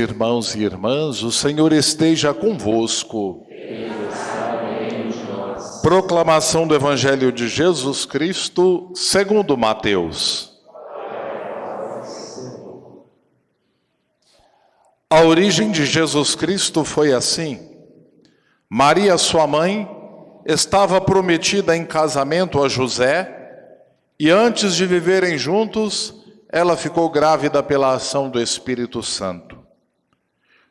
Irmãos e irmãs, o Senhor esteja convosco. Proclamação do Evangelho de Jesus Cristo, segundo Mateus. A origem de Jesus Cristo foi assim. Maria, sua mãe, estava prometida em casamento a José, e antes de viverem juntos, ela ficou grávida pela ação do Espírito Santo.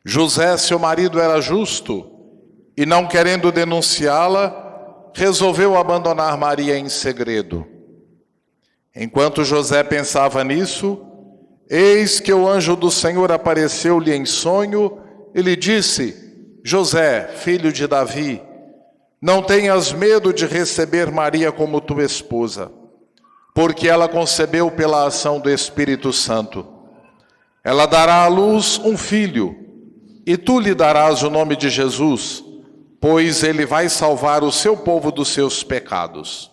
José, seu marido, era justo e, não querendo denunciá-la, resolveu abandonar Maria em segredo. Enquanto José pensava nisso, eis que o anjo do Senhor apareceu-lhe em sonho e lhe disse: José, filho de Davi, não tenhas medo de receber Maria como tua esposa, porque ela concebeu pela ação do Espírito Santo. Ela dará à luz um filho, e tu lhe darás o nome de Jesus, pois ele vai salvar o seu povo dos seus pecados.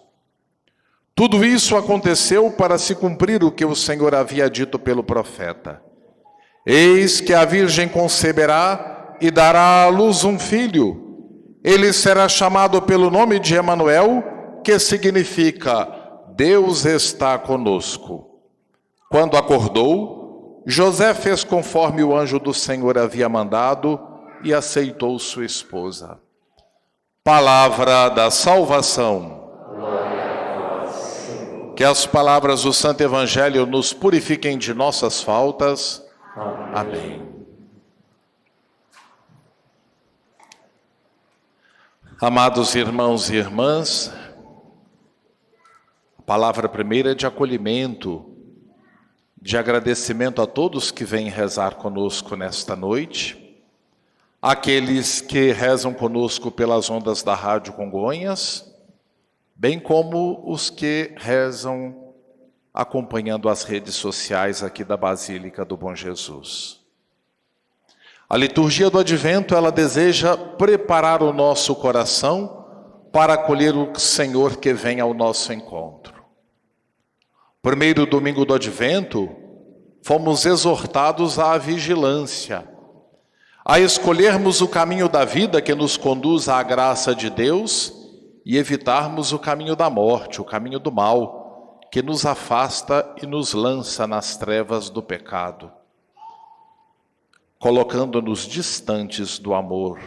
Tudo isso aconteceu para se cumprir o que o Senhor havia dito pelo profeta. Eis que a virgem conceberá e dará à luz um filho. Ele será chamado pelo nome de Emanuel, que significa Deus está conosco. Quando acordou, José fez conforme o anjo do Senhor havia mandado e aceitou sua esposa. Palavra da salvação. Glória a vós, Senhor. Que as palavras do Santo Evangelho nos purifiquem de nossas faltas. Amém. Amados irmãos e irmãs, a palavra primeira é de acolhimento, de agradecimento a todos que vêm rezar conosco nesta noite, aqueles que rezam conosco pelas ondas da Rádio Congonhas, bem como os que rezam acompanhando as redes sociais aqui da Basílica do Bom Jesus. A liturgia do Advento, ela deseja preparar o nosso coração para acolher o Senhor que vem ao nosso encontro. Primeiro domingo do Advento, fomos exortados à vigilância, a escolhermos o caminho da vida que nos conduz à graça de Deus e evitarmos o caminho da morte, o caminho do mal, que nos afasta e nos lança nas trevas do pecado, colocando-nos distantes do amor,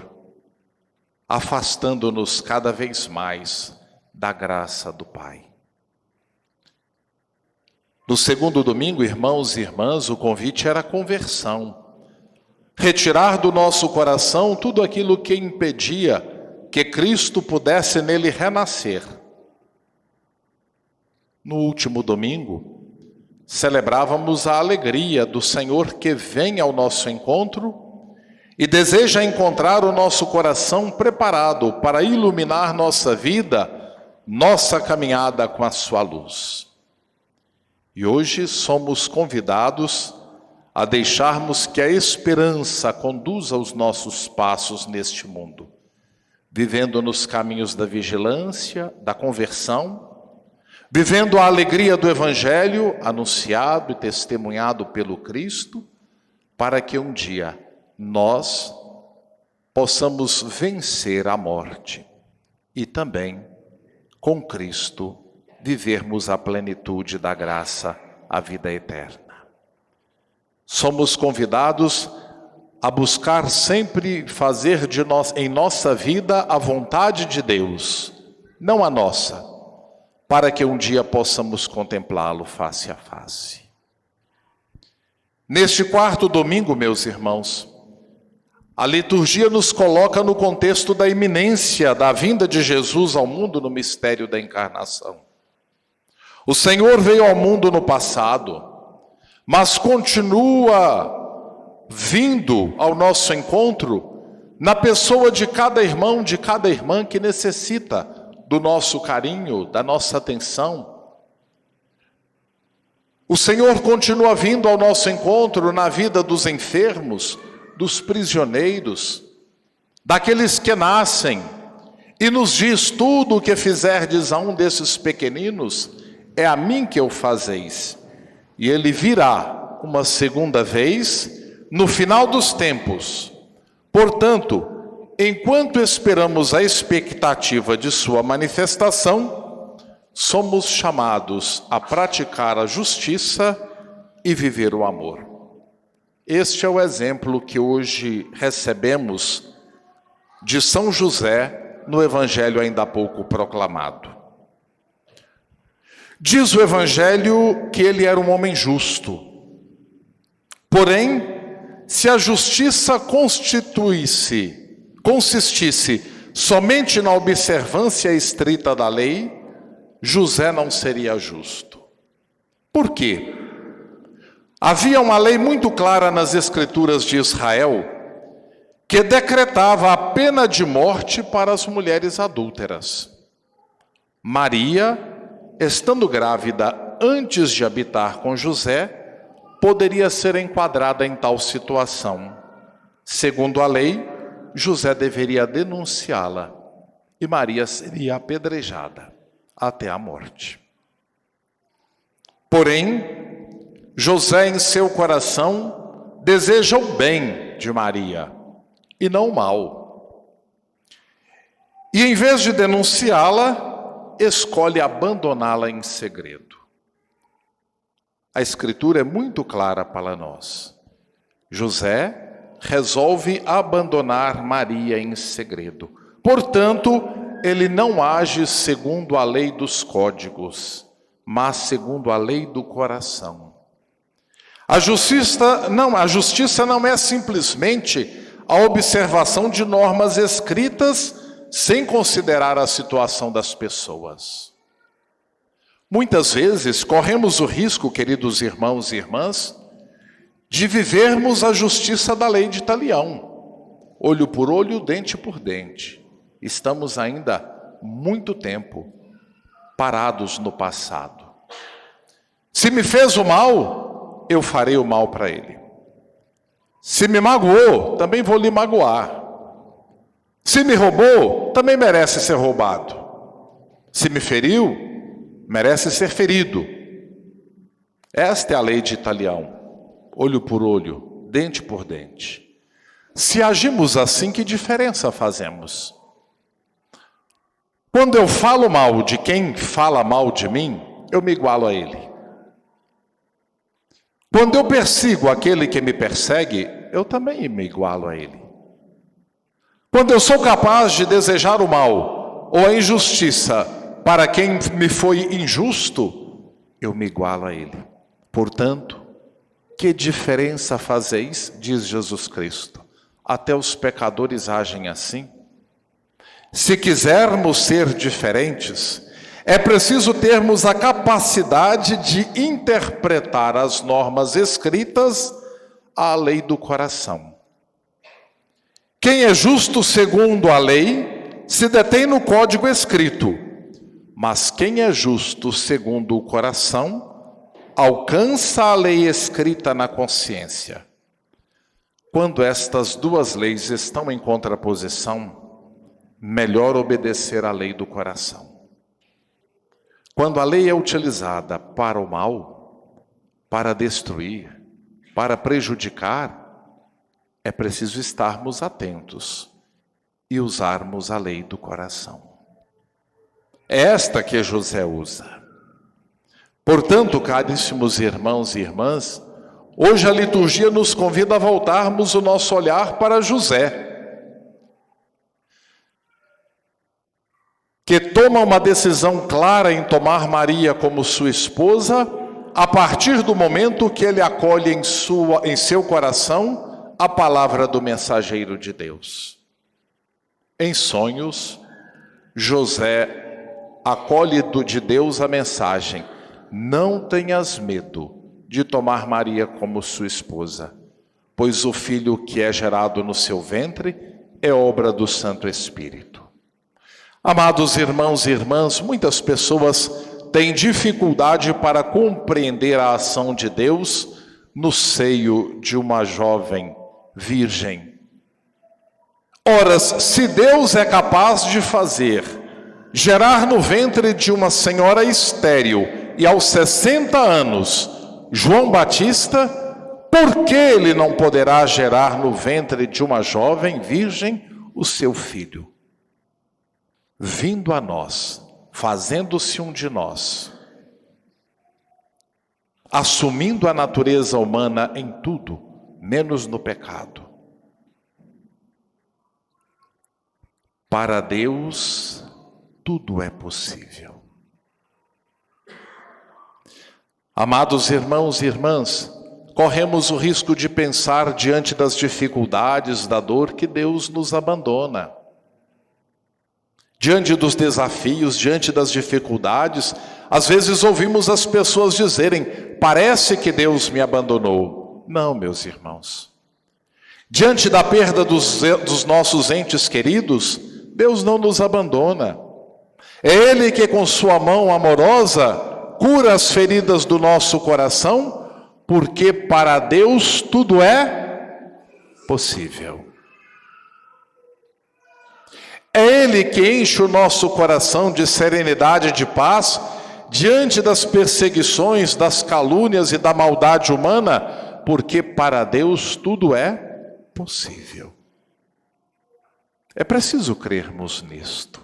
afastando-nos cada vez mais da graça do Pai. No segundo domingo, irmãos e irmãs, o convite era a conversão. Retirar do nosso coração tudo aquilo que impedia que Cristo pudesse nele renascer. No último domingo, celebrávamos a alegria do Senhor que vem ao nosso encontro e deseja encontrar o nosso coração preparado para iluminar nossa vida, nossa caminhada com a sua luz. E hoje somos convidados a deixarmos que a esperança conduza os nossos passos neste mundo, vivendo nos caminhos da vigilância, da conversão, vivendo a alegria do Evangelho anunciado e testemunhado pelo Cristo, para que um dia nós possamos vencer a morte e também, com Cristo, vivermos a plenitude da graça, a vida eterna. Somos convidados a buscar sempre fazer em nossa vida a vontade de Deus, não a nossa, para que um dia possamos contemplá-lo face a face. Neste quarto domingo, meus irmãos, a liturgia nos coloca no contexto da iminência da vinda de Jesus ao mundo no mistério da encarnação. O Senhor veio ao mundo no passado, mas continua vindo ao nosso encontro na pessoa de cada irmão, de cada irmã que necessita do nosso carinho, da nossa atenção. O Senhor continua vindo ao nosso encontro na vida dos enfermos, dos prisioneiros, daqueles que nascem, e nos diz: tudo o que fizerdes a um desses pequeninos, é a mim que o fazeis. E ele virá uma segunda vez no final dos tempos. Portanto, enquanto esperamos a expectativa de sua manifestação, somos chamados a praticar a justiça e viver o amor. Este é o exemplo que hoje recebemos de São José no Evangelho ainda há pouco proclamado. Diz o Evangelho que ele era um homem justo. Porém, se a justiça consistisse somente na observância estrita da lei, José não seria justo. Por quê? Havia uma lei muito clara nas Escrituras de Israel que decretava a pena de morte para as mulheres adúlteras. Maria, estando grávida antes de habitar com José, poderia ser enquadrada em tal situação. Segundo a lei, José deveria denunciá-la e Maria seria apedrejada até a morte. Porém, José em seu coração deseja o bem de Maria e não o mal. E em vez de denunciá-la, escolhe abandoná-la em segredo. A Escritura é muito clara para nós. José resolve abandonar Maria em segredo. Portanto, ele não age segundo a lei dos códigos, mas segundo a lei do coração. A justiça não é simplesmente a observação de normas escritas sem considerar a situação das pessoas. Muitas vezes corremos o risco, queridos irmãos e irmãs, de vivermos a justiça da lei de Talião, olho por olho, dente por dente. Estamos ainda muito tempo parados no passado. Se me fez o mal, eu farei o mal para ele. Se me magoou, também vou lhe magoar. Se me roubou, também merece ser roubado. Se me feriu, merece ser ferido. Esta é a lei de Talião, olho por olho, dente por dente. Se agimos assim, que diferença fazemos? Quando eu falo mal de quem fala mal de mim, eu me igualo a ele. Quando eu persigo aquele que me persegue, eu também me igualo a ele. Quando eu sou capaz de desejar o mal ou a injustiça para quem me foi injusto, eu me igualo a ele. Portanto, que diferença fazeis, diz Jesus Cristo. Até os pecadores agem assim. Se quisermos ser diferentes, é preciso termos a capacidade de interpretar as normas escritas à lei do coração. Quem é justo segundo a lei se detém no código escrito, mas quem é justo segundo o coração alcança a lei escrita na consciência. Quando estas duas leis estão em contraposição, melhor obedecer à lei do coração. Quando a lei é utilizada para o mal, para destruir, para prejudicar, é preciso estarmos atentos e usarmos a lei do coração. É esta que José usa. Portanto, caríssimos irmãos e irmãs, hoje a liturgia nos convida a voltarmos o nosso olhar para José, que toma uma decisão clara em tomar Maria como sua esposa, a partir do momento que ele acolhe em seu coração a palavra do mensageiro de Deus. Em sonhos, José acolhe de Deus a mensagem: não tenhas medo de tomar Maria como sua esposa, pois o filho que é gerado no seu ventre é obra do Santo Espírito. Amados irmãos e irmãs, muitas pessoas têm dificuldade para compreender a ação de Deus no seio de uma jovem virgem. Ora, se Deus é capaz de gerar no ventre de uma senhora estéril e aos 60 anos, João Batista, por que ele não poderá gerar no ventre de uma jovem virgem o seu filho? Vindo a nós, fazendo-se um de nós, assumindo a natureza humana em tudo, menos no pecado. Para Deus, tudo é possível. Amados irmãos e irmãs, corremos o risco de pensar diante das dificuldades, da dor, que Deus nos abandona. Diante dos desafios, diante das dificuldades, às vezes ouvimos as pessoas dizerem: parece que Deus me abandonou. Não, meus irmãos. Diante da perda dos nossos entes queridos, Deus não nos abandona. É Ele que com sua mão amorosa cura as feridas do nosso coração, porque para Deus tudo é possível. É Ele que enche o nosso coração de serenidade e de paz diante das perseguições, das calúnias e da maldade humana, porque para Deus tudo é possível. É preciso crermos nisto.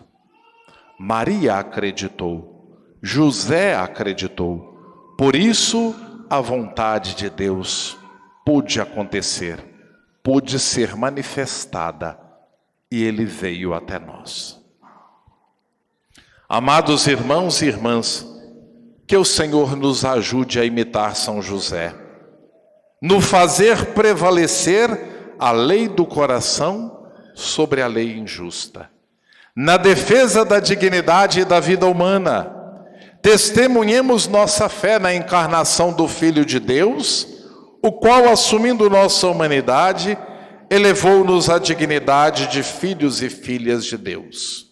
Maria acreditou, José acreditou, por isso a vontade de Deus pôde acontecer, pôde ser manifestada, e Ele veio até nós. Amados irmãos e irmãs, que o Senhor nos ajude a imitar São José, no fazer prevalecer a lei do coração sobre a lei injusta, na defesa da dignidade e da vida humana. Testemunhemos nossa fé na encarnação do Filho de Deus, o qual, assumindo nossa humanidade, elevou-nos à dignidade de filhos e filhas de Deus.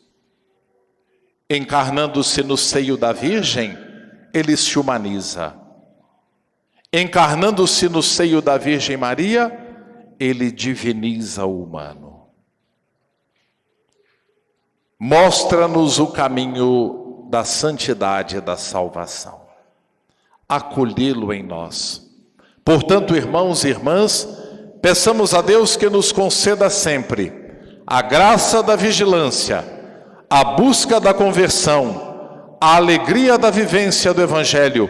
Encarnando-se no seio da Virgem, Ele se humaniza. Encarnando-se no seio da Virgem Maria, Ele diviniza o humano. Mostra-nos o caminho da santidade e da salvação. Acolhê-lo em nós. Portanto, irmãos e irmãs, peçamos a Deus que nos conceda sempre a graça da vigilância, a busca da conversão, a alegria da vivência do Evangelho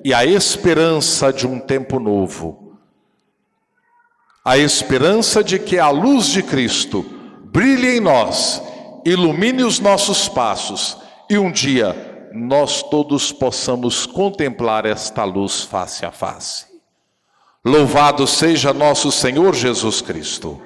e a esperança de um tempo novo. A esperança de que a luz de Cristo brilhe em nós, ilumine os nossos passos e um dia nós todos possamos contemplar esta luz face a face. Louvado seja nosso Senhor Jesus Cristo.